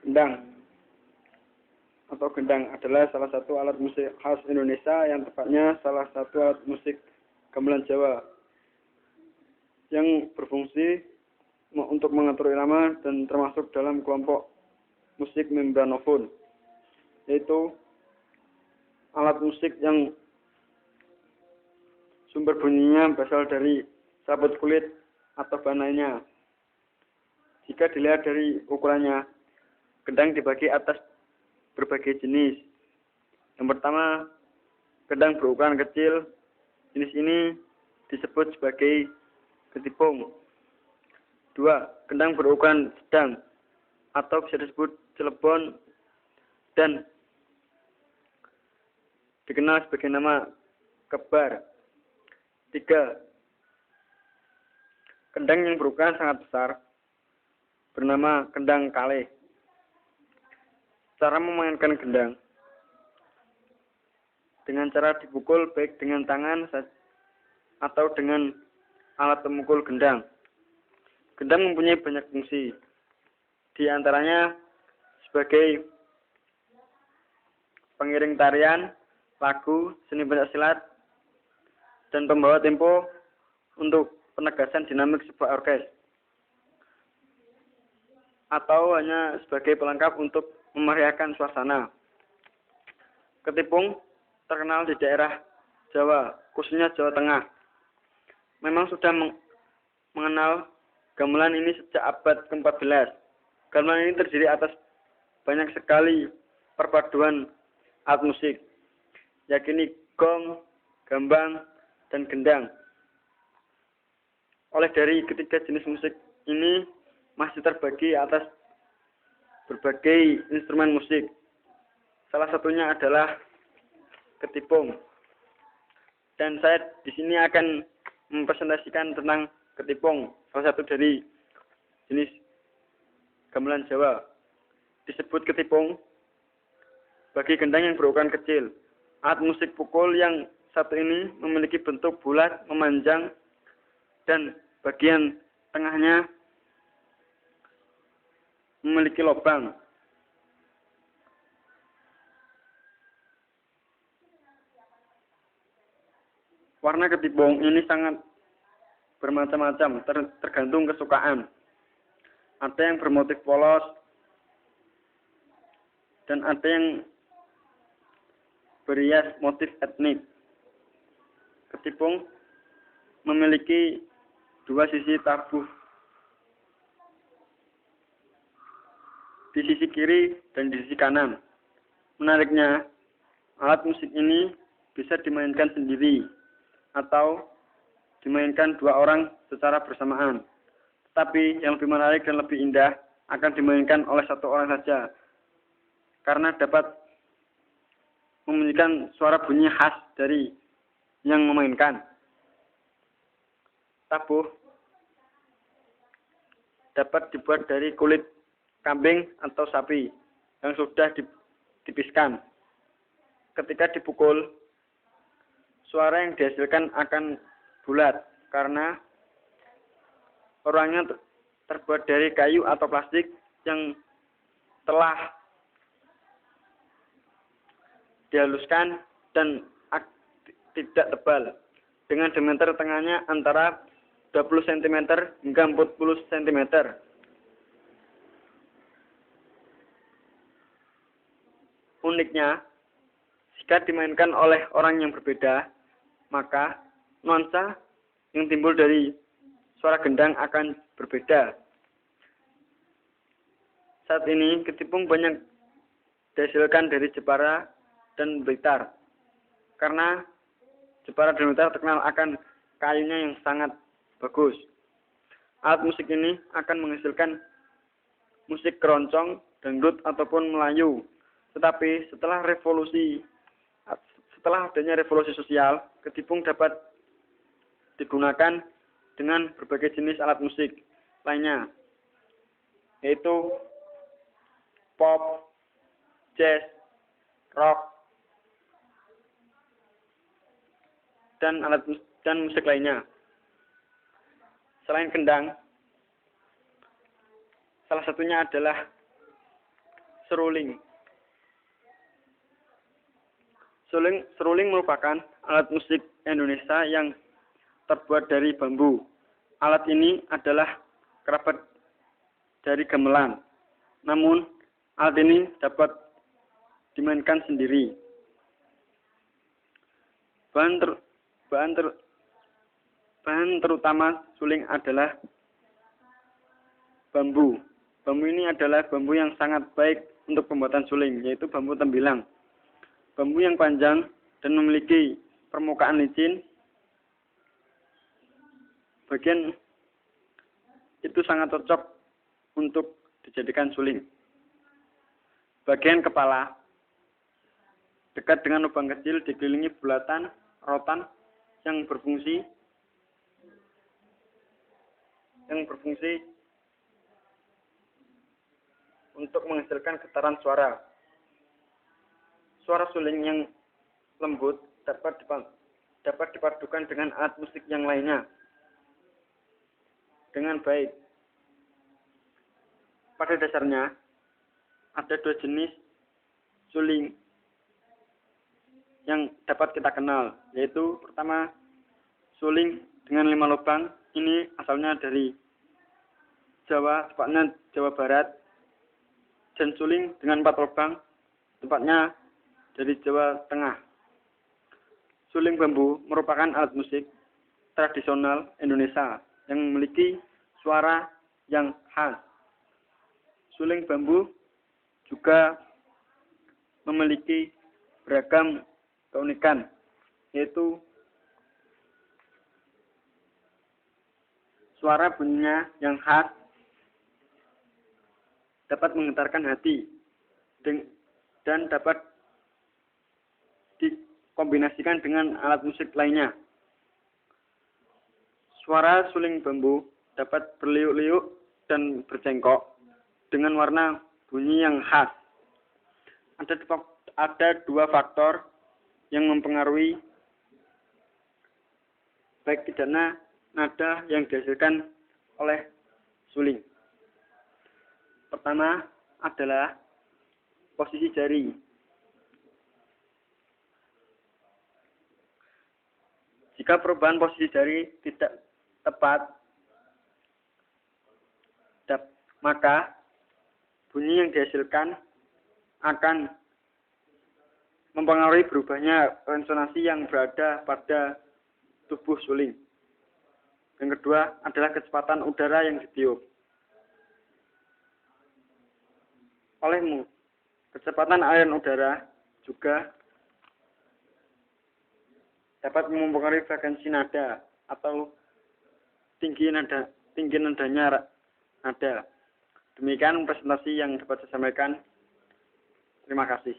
Gendang atau gendang adalah salah satu alat musik khas Indonesia, yang tepatnya salah satu alat musik gamelan Jawa yang berfungsi untuk mengatur irama dan termasuk dalam kelompok musik membranofon, yaitu alat musik yang sumber bunyinya berasal dari sabut kulit atau bahan lainnya. Jika dilihat dari ukurannya, gendang dibagi atas berbagai jenis. Yang pertama, gendang berukuran kecil. Jenis ini disebut sebagai ketipung. 2. Gendang berukuran sedang atau bisa disebut celebon dan dikenal sebagai nama kebar. 3. Gendang yang berukuran sangat besar bernama gendang kalih. Cara memainkan gendang dengan cara dipukul baik dengan tangan atau dengan alat pemukul gendang. Gendang mempunyai banyak fungsi, di antaranya sebagai pengiring tarian, lagu, seni pencaksilat, dan pembawa tempo untuk penegasan dinamik sebuah orkes, atau hanya sebagai pelengkap untuk memeriahkan suasana. Ketipung terkenal di daerah Jawa, khususnya Jawa Tengah. Memang sudah mengenal gamelan ini sejak abad ke-14. Gamelan ini terdiri atas banyak sekali perpaduan alat musik, yakni gong, gambang, dan gendang. Oleh dari ketiga jenis musik ini masih terbagi atas berbagai instrumen musik. Salah satunya adalah ketipung. Dan saya di sini akan mempresentasikan tentang ketipung, salah satu dari jenis gamelan Jawa. Disebut ketipung bagi gendang yang berukuran kecil. Alat musik pukul yang satu ini memiliki bentuk bulat, memanjang, dan bagian tengahnya memiliki lubang. Warna ketipung ini sangat bermacam-macam, tergantung kesukaan. Ada yang bermotif polos dan ada yang berhias motif etnik. Ketipung memiliki dua sisi tabuh di sisi kiri dan di sisi kanan. Menariknya, alat musik ini bisa dimainkan sendiri atau dimainkan dua orang secara bersamaan. Tetapi yang lebih menarik dan lebih indah akan dimainkan oleh satu orang saja, karena dapat membunyikan suara bunyi khas dari yang memainkan. Tabuh dapat dibuat dari kulit kambing atau sapi yang sudah ditipiskan. Ketika dipukul, suara yang dihasilkan akan bulat karena orangnya terbuat dari kayu atau plastik yang telah dihaluskan dan tidak tebal, dengan diameter tengahnya antara 20 cm hingga 40 cm. Uniknya, jika dimainkan oleh orang yang berbeda, maka nuansa yang timbul dari suara gendang akan berbeda. Saat ini, ketipung banyak dihasilkan dari Jepara dan Blitar, karena Jepara dan Blitar terkenal akan kayunya yang sangat bagus. Alat musik ini akan menghasilkan musik keroncong, dangdut, ataupun Melayu. Tetapi setelah adanya revolusi sosial, ketipung dapat digunakan dengan berbagai jenis alat musik lainnya, yaitu pop, jazz, rock, dan musik lainnya. Selain gendang, salah satunya adalah Seruling. Seruling merupakan alat musik Indonesia yang terbuat dari bambu. Alat ini adalah kerabat dari gamelan. Namun, alat ini dapat dimainkan sendiri. Bahan terutama suling adalah bambu. Bambu ini adalah bambu yang sangat baik untuk pembuatan suling, yaitu bambu tembilang. Bambu yang panjang dan memiliki permukaan licin. Bagian itu sangat cocok untuk dijadikan suling. Bagian kepala dekat dengan lubang kecil dikelilingi bulatan rotan yang berfungsi untuk menghasilkan getaran suara. Suara suling yang lembut dapat dipadukan dengan alat musik yang lainnya dengan baik. Pada dasarnya, ada dua jenis suling yang dapat kita kenal, yaitu pertama, suling dengan 5 lubang. Ini asalnya dari Jawa, tepatnya Jawa Barat. Dan suling dengan 4 lubang, tepatnya dari Jawa Tengah. Suling bambu merupakan alat musik tradisional Indonesia yang memiliki suara yang khas. Suling bambu juga memiliki beragam keunikan, yaitu suara bunyinya yang khas dapat menggetarkan hati dan dapat dikombinasikan dengan alat musik lainnya. Suara suling bambu dapat berliuk-liuk dan bercengkok dengan warna bunyi yang khas. Ada 2 faktor yang mempengaruhi baik tidaknya nada yang dihasilkan oleh suling. Pertama adalah posisi jari. Jika perubahan posisi jari tidak tepat, maka bunyi yang dihasilkan akan mempengaruhi berubahnya resonansi yang berada pada tubuh suling. Yang kedua adalah kecepatan udara yang ditiup. Olehmu, kecepatan aliran udara juga dapat mempengaruhi frekuensi nada atau tinggi nadanya nada. Demikian presentasi yang dapat saya sampaikan. Terima kasih.